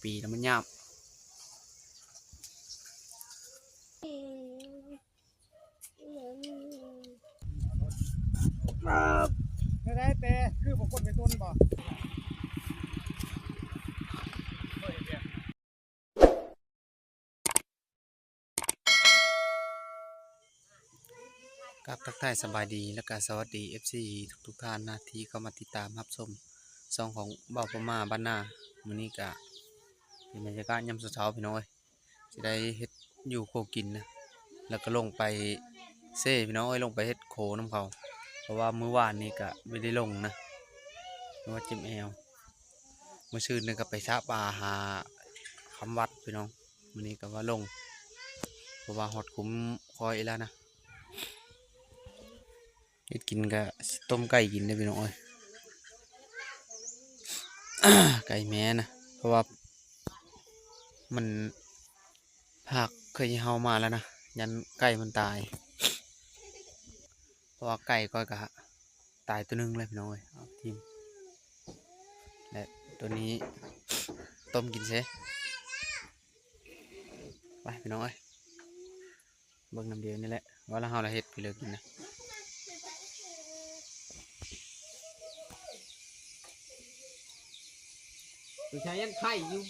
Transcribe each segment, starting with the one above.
ปีแล้วมันยากได้แต่คือผมคนเป็นต้นบ่กับทักทายสบายดีและก็สวัสดี FC ทุกท่านนะที่เข้ามาติดตามรับชมซองของเบาประมาบ้านนามื้อนี้ก็เป็นบรรยากาศยามเช้าๆพี่น้อยจะได้เฮ็ดอยู่โคกินนะแล้วก็ลงไปเซ่พี่น้อยลงไปเฮ็ดโคน้ำเขาเพราะว่ามื้อวานนี้ก็ไม่ได้ลงนะเพราะว่าเจ็บแอวมื้อชื่นนึงก็ไปชะปลาหาคำวัดพี่น้องมื้อนี้ก็ว่าลงเพราะว่าฮอดคุ้มคอยแล้วนะเฮ็ดกินก็ต้มไก่กินได้พี่น้องเอ้ย ไก่แม่นะเพราะว่ามันผักเคยเฮามาแล้วนะยันไก่มันตายเพราะว่าไก่ก็กะตายตัวนึงเลยพี่น้องเอ้ยเอาทีมและตัวนี้ต้มกินเซไปพี่น้องเอ้ยเบิ่งน้ำเดียวนี่แหละว่าแล้วเฮาละเฮ็ดไปเลยกินนะตัวชายยันไข่อยู่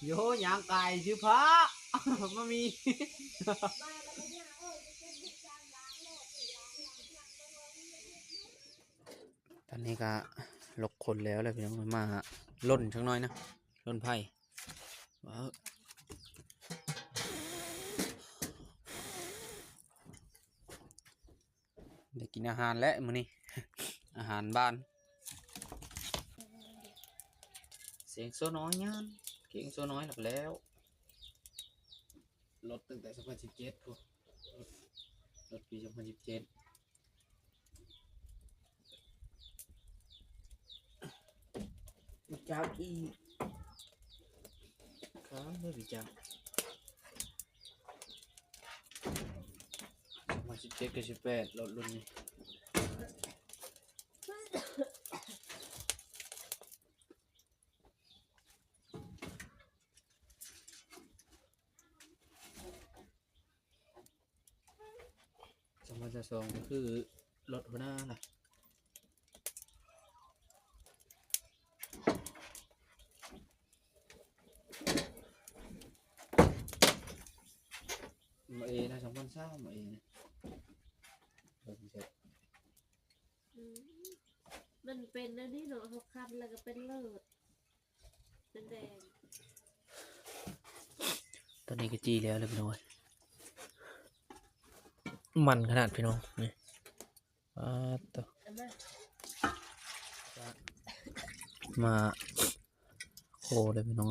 โยยางไก่ชื่อพระมามีตอนนี้ก็ลกคนแล้วเลยพี่น้องมาล่นชักน้อยนะล่นไผ่ว้าวได้กินอาหารแล้วมื้อนี้ อาหารบ้านเสียงโซน้อยงานเก่งโซน้อยหลับแล้วรถตั้งแต่2017พวกรถปี2017เจ้าอีครับไม่รู้จัก2017กับ18รถรุ่นนี้2022ก็คือรถหัวหน้าล่ะมาเอนะ2020มาเอนะมันเป็นนะนี่เนาะเขาคันแล้วก็เป็นเลิศเป็นแดงตอนนี้ก็จีแล้วเลยพี่น้องมันขนาดพี่น้องนี่ตัวมาโคเลยพี่น้อง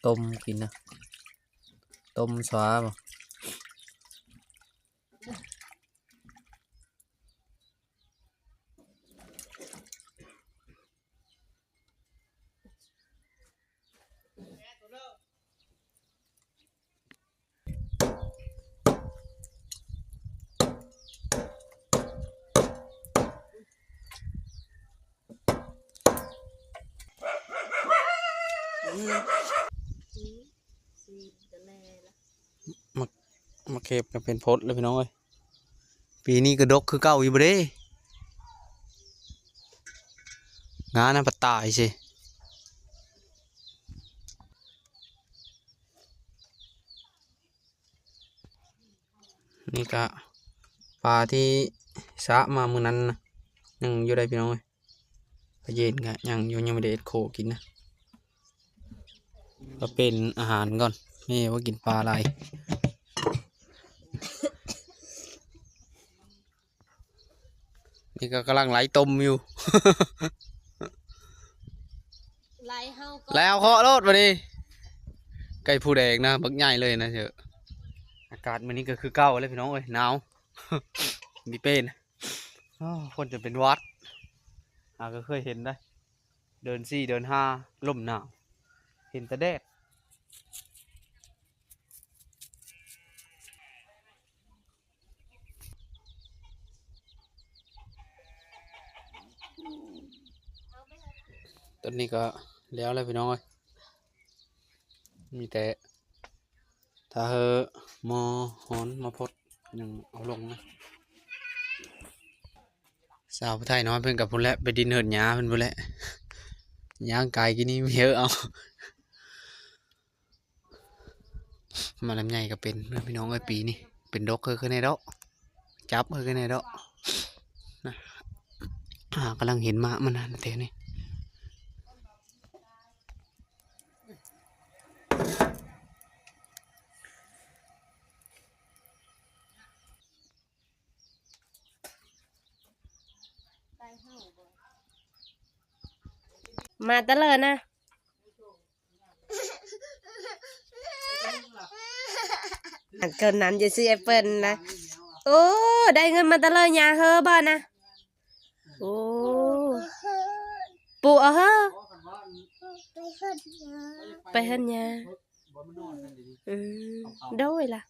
ต้มกินนะต้มสวาบ่สีจะแลละมาเก็บกันเป็นพดเลยพี่น้องเอ้ยปีนี้กระดกคือเก่าอยู่บ่เด้งานน่ะปะตายสินี่ก็ปลาที่สะมามื้อนั้นนะยังอยู่ได้พี่น้องเอ้ยปลาเย็นก็ยังอยู่ยังไม่ได้เอ็ดโคกินนะก็เป็นอาหารก่อนนี่ว่ากินปลาอะไรนี่ก็กำลังไหลต้มอยู่ ไล่เฮาก็ แล้วเคาะรถมาดิ ก่ผู้แดงนะบักใหญ่เลยนะเถอะอากาศมื้อนี้ก็คือเก่าเลยพี่น้องเอ้ยหนาว มีเป็นอ้อคนจะเป็นหวัดก็เคยเห็นได้เดิน4เดิน5ลมหนาวเห็นแต่แดดตอนนี้ก็แล้วเลยพี่น้องเอ้ยมีแต่ถ้ามอหอนมาพดยังเอาลงนะสาวผู้ไทยน้อยเพิ่นกับพุ่นแหละไปดินเหินหญ้าเพิ่นพุ่นแหละย่างกายกินนี่เยอะเอามาลำไยก็เป็นเพื่อนพี่น้องเอ้ยปีนี้เป็นดอกคือในดอกจับคือในดอกนะกำลังเห็นมามันนะเท่นี่ มาตะเลยนะเกินน้ำจะซื้อแอปเปิลนะโอ้ได้เงินมาตะเลยยาเฮอบ้านะโอ้ปู่เอาเฮอไปเฮินยาโด้วยล่ะ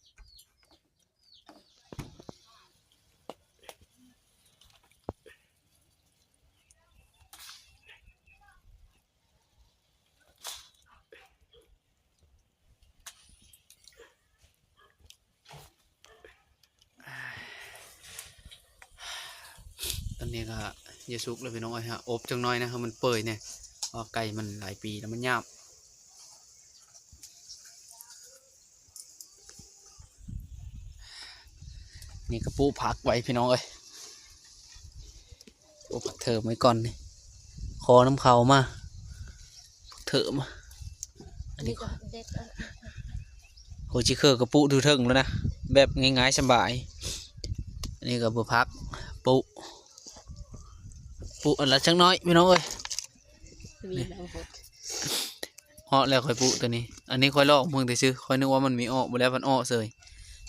ตอนนี้ก็เยซุกเลยพี่น้องเอ้ยฮะอบจังน้อยนะครับมันเปื่อยเนี่ยเพราะไก่มันหลายปีแล้วมันหยาบนี่กระปุผักไว้พี่น้องเอ้ยปุผักเถิมไว้ก่อนนี่คอน้ำเขามาผักเถิมอันนี้โคชิเคอร์กระปุดูเถิงแล้วนะแบบง่ายๆสบายอันนี้ก็บุพักปุอันละจังน้อยพี่น้องเอ้ยเหาะแล้วค่อยปุตัวนี้อันนี้ค่อยลอกมึงแต่ซื้อค่อยนึกว่ามันมีอ้อบ่แล้วมันอ้อเสย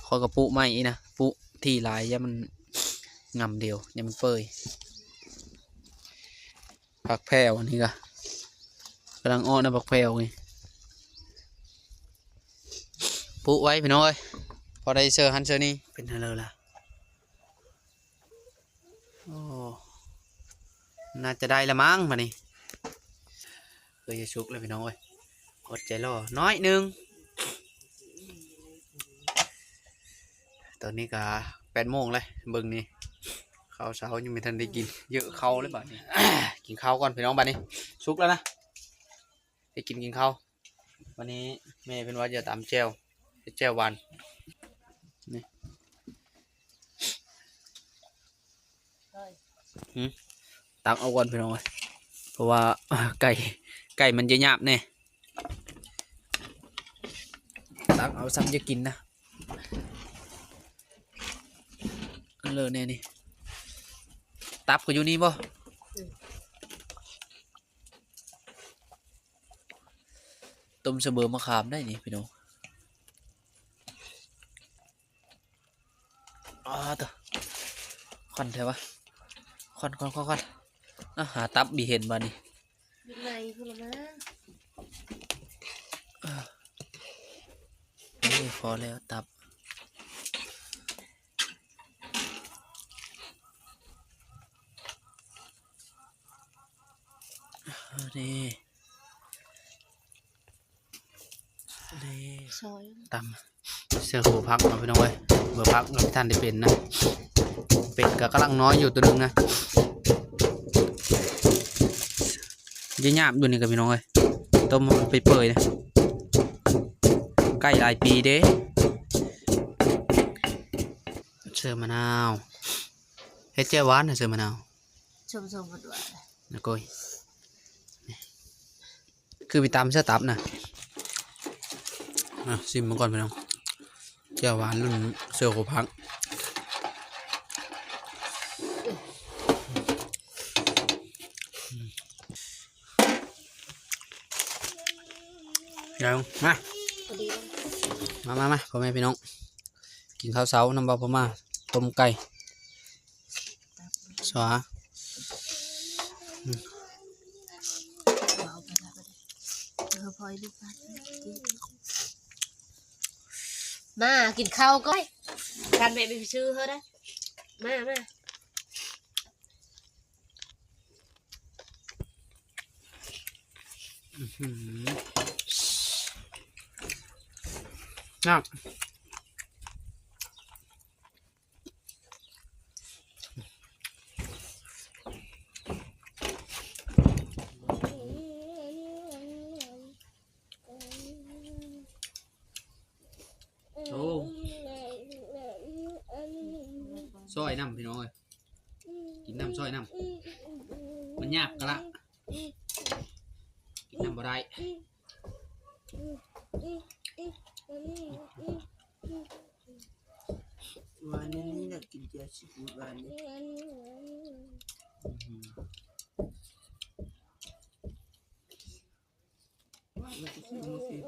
ค่อยกับปุไม่นะปุที่ลายย่ามันงำเดียวย่ามันเปื่อยผักแพรวอันนี้ก็กำลังอ้อนะผักแพรวนี่ปุไว้พี่น้องเอ้ยพอได้เจอฮันเจอนี่เป็นอะไรล่ะโอ้น่าจะได้ละมั้งมานี่เคยจะชุกเลยพี่น้องเอ้ยอดใจรอน้อยหนึ่งตอนนี้ก็8 โมงเลยเบิ่งนี่ข้าวเช้ายังไม่ทันได้กินเยอะข้าวเลยบัดนี้ กินข้าวก่อนพี่น้องบัดนี้ชุกแล้วนะไปกินข้าววันนี้แม่เป็นว่าจะตำแจ่วหวานนี่ตักเอาก่อนพี่น้องเลยเพราะว่าไก่มันจะหยาบเนี่ยตักเอาซ้ำจะกินนะเลยเนี่ยนี่ตับก็อยู่นี่บ่ต้มเสมอมะขามได้นี่พี่น้องตัวควันใช่ปะควันหาตับบีเห็นมานี่ อยู่ไหนพุ่นละมั้ง พอแล้วตับนี่ซอย ตำเสื้อหูพักมาพี่น้องเว้ยเบอร์พักเราท่านได้เป็นนะเป็ดก็กำลังน้อยอยู่ตัวนึงนะยี่หยาบอยู่นี่กับพี่น้องเว้ยต้มไปเปื่อยนะใกล้หลายปีเด้เสื้อมะนาวเฮ็ดแจ่วหวานนะเสื้อมะนาว ชมกันด้วย นะก้อยคือไปตำเสื้อตับนะซิมมาก่อนพี่น้องแจ่วหวานรุ่นเสื้อหูพักยังมา อดีแล้ว มาพ่อแม่พี่น้องกินข้าวเช้าน้ำเบาพม่าต้มไก่สวา เอาไปแล้วพอยลูกมากินข้าวก็การแม่ไปซื้อเธอได้มานักโอ้ซอยน้ำพี่น้องเอ้ยกินน้ำซอยน้ำมันยากกะละกินน้ำบ่ได้วันนี้น่ะกินยาสีฟันวันนี้วันนี้กินหมดสิโ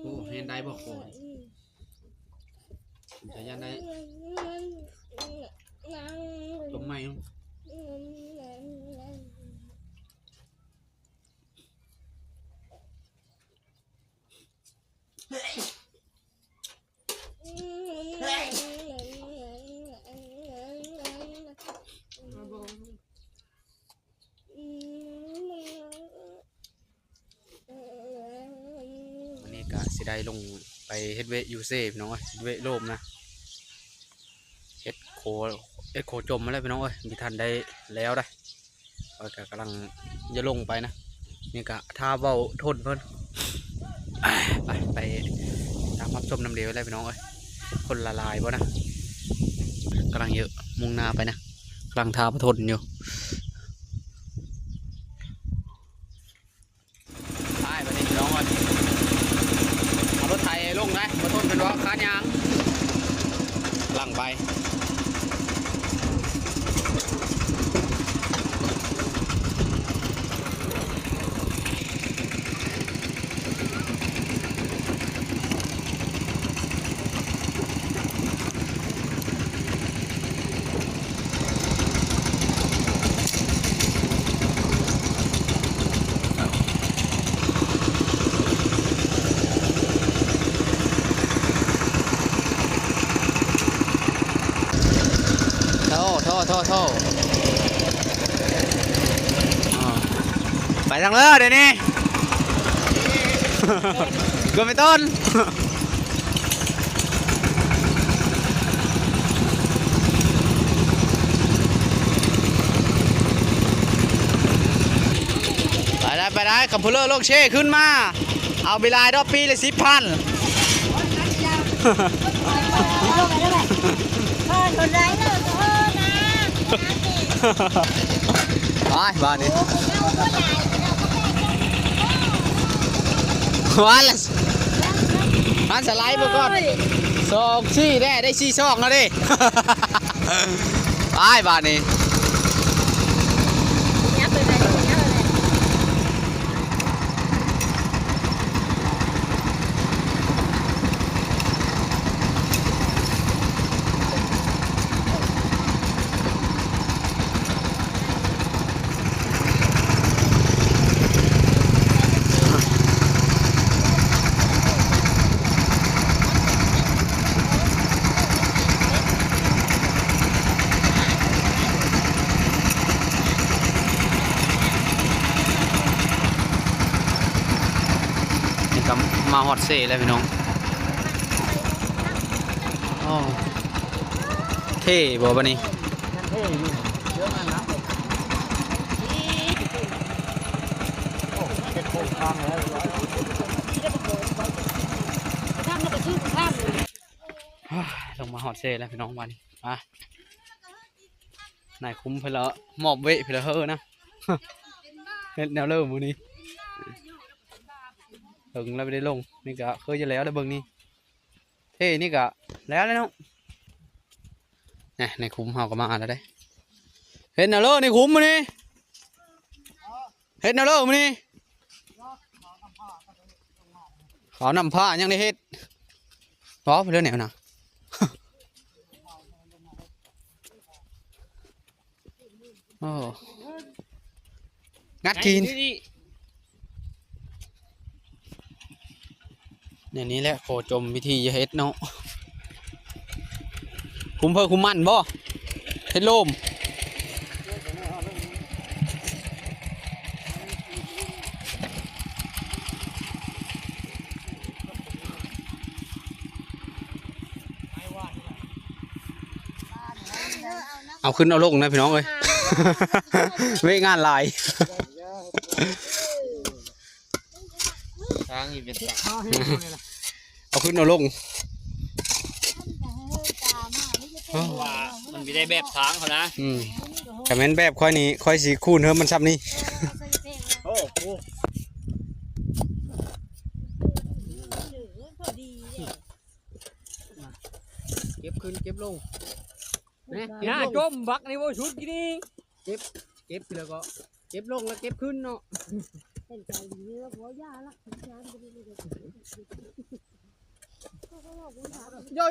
อ้เห็นได้บอกก่อนจะยันได้ต้มไหมวันนี้ก็สิได้ลงไปเฮ็ดเวทยูเซ่พี่น้องเอ้ยเฮ็ดเวทโลมนะเฮ็ดโคจมมาแล้วพี่น้องเอ้ยมีทันได้แล้วได้ก็กำลังจะลงไปนะนี่ก็ท่าเบาทนเพิ่นไปตามรับชมน้ำเดียวเลยพี่น้องเอ้ยคนละลายบ่นะกำลังเยอะมุ่งหน้าไปนะกำลังท่าทนอยู่ไปนี่พี่น้องเอ้ยเอารถไถลงนะมาทนเป็นว่าคานยางหลังไปโทษไปทางเลยเดี๋ยวนี้ กลัวไม่ต้นไปได้กับพลเลอร์โลกเช่ขึ้นมาเอาเวลาดอกปีเลย10,000คนไรเลิกเออนะไปบ้านนี้วันละอันสไลด์ไปก่อนสองซี่ได้ซี่ซองแล้วดิไปบ้านนี้ มาฮอตเซ่แล้วพี่น้องโอ้เท่บ่บัดนี้ นั่นเท่อยู่เยอะมากนะโอ้เก็บโครงทางแล้ว ลงมาฮอตเซ่แล้วพี่น้องบัดนี้อ่ะนายคุ้มเพิ่นละมอบเวะเพิ่นละเฮ้อนะ เฮ็ดแนวเริ่มมื้อนี้เบิ่งแล้วไม่ได้ลงนี่ก็เคยจะแล้วได้เบิ่งนี่เท่นี่ก็แล้วเนาะนี่ในคุ้มเฮาก็มาแล้วได้เฮ็ดแนวเริ่มในคุ้มมื้อนี้เฮ็ดแนวเริ่มมื้อนี้ขอนำผ้ายังได้เฮ็ดรอเพิ่นเด้อแนวน่ะ โอ้งัดกินเนี่ยนี้แหละโคจมวิธีเฮ็ดเนาะคุมเพิ่มคุมมันบ่เฮ็ดโลมเอาขึ้นเอาลงนะพี่น้องเอ้ย เว้ยงานหลาย ทางอีเป็นตา เอาขึ้นเอาลง ว่ามันไม่ได้แบบทางเขานะ แต่แม่นแบบค่อยนี้ค่อยสีคูณเฮ้ยมันซ้ำนี่ โอ้โห เก็บขึ้นเก็บลง หน้าจมบักในว่าชุดกี่นี่ เก็บแล้วก็เก็บลงแล้วเก็บขึ้นเนาะโย่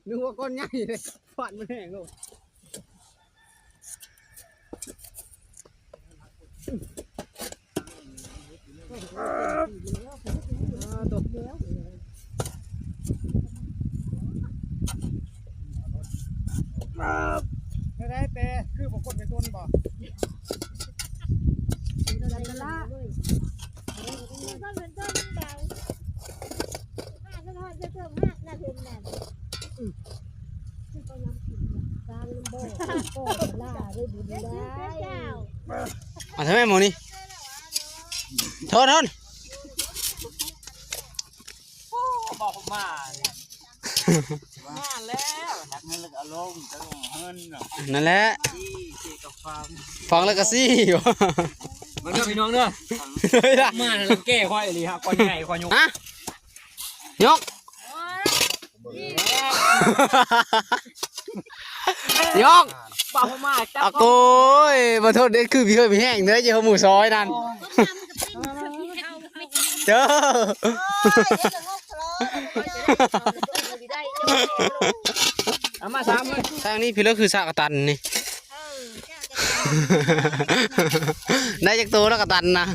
นึกว่าก้อนใหญ่เลยฟาดมันแห้งลูกไม่ได้เปคือผมคนไปต้นบ่ ทำไมหมอนี่โทษ บอกผมมาแล้วนักเงินแล้วอารมณ์จะลงเงินเนาะ นั่นแหละ ที่กับฟัง ฟังแล้วก็ซี่ มันก็พี่น้องเด้อ เฮ้ยล่ะ มาแล้วแก้ค่อยเลยฮะก้อนใหญ่ก้อนยก ฮะยกยก บอกผมมาจับ อะโก้ยมาโทษเด็ดคือพี่เคยไปแห้งเนื้อเจอหมูซอยนั่นเจอเอามา3เลย ทางนี้พี่เลิกคือสากตันนี่ ได้จากตัวแล้วกตันนะ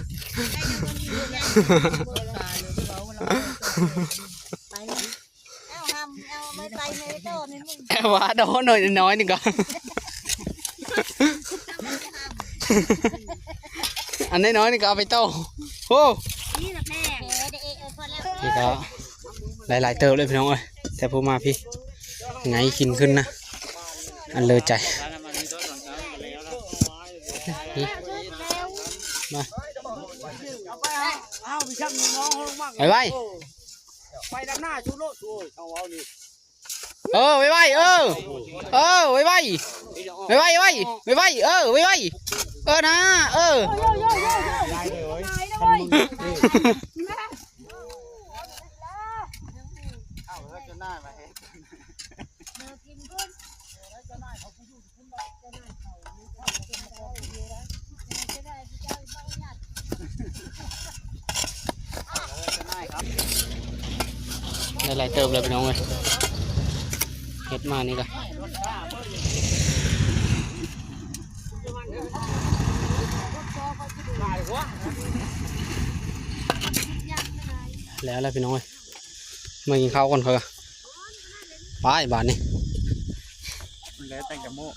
แอบว่าโดนหน่อยน้อยหนึ่งก่อนอันน้อยๆนี่ก็เอาไปโต้โอ้นี่ก็หลายๆเติมเลยพี่น้องเอ้ยแต่พูมาพี่ไงกินขึ้นนะอันเลยใจมา เอาไปช่างน้องลงบ้าง ไปไว้ ไปด้านหน้าชูโลดช่วยเอานี่ ไปไว้ไปไว้ไปไว้ไปไว้ไปไว้นะได้เลยเอาแล้วจะหน้ามาเฮ็ด หลายๆเติมเลยพี่น้องเลยเฮ็ดมานี่ก็แล้วพี่น้องเลยมากินข้าวก่อนเถอะไปบ้านนี่ แล้วแต่งกับโม่